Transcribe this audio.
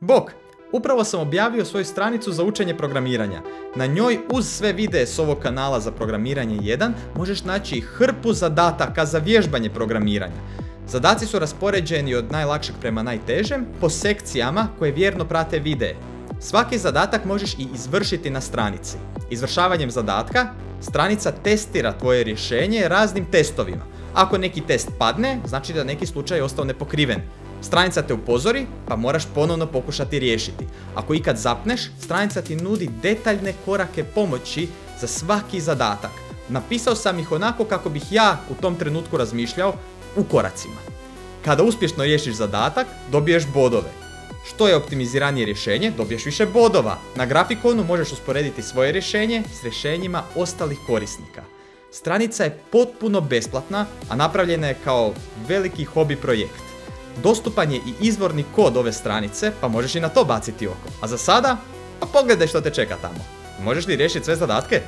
Bok! Upravo sam objavio svoju stranicu za učenje programiranja. Na njoj uz sve videe s ovog kanala za programiranje 1 možeš naći hrpu zadataka za vježbanje programiranja. Zadaci su raspoređeni od najlakšeg prema najtežem po sekcijama koje vjerno prate videe. Svaki zadatak možeš i izvršiti na stranici. Izvršavanjem zadatka, stranica testira tvoje rješenje raznim testovima. Ako neki test padne, znači da neki slučaj je ostao nepokriven. Stranica te upozori, pa moraš ponovno pokušati riješiti. Ako ikad zapneš, stranica ti nudi detaljne korake pomoći za svaki zadatak. Napisao sam ih onako kako bih ja u tom trenutku razmišljao, u koracima. Kada uspješno riješiš zadatak, dobiješ bodove. Što je optimiziranije rješenje, dobiješ više bodova. Na grafikonu možeš usporediti svoje rješenje s rješenjima ostalih korisnika. Stranica je potpuno besplatna, a napravljena je kao veliki hobi projekt. Dostupan je i izvorni kod ove stranice, pa možeš i na to baciti oko. A za sada, pa pogledaj što te čeka tamo. Možeš li riješiti sve zadatke?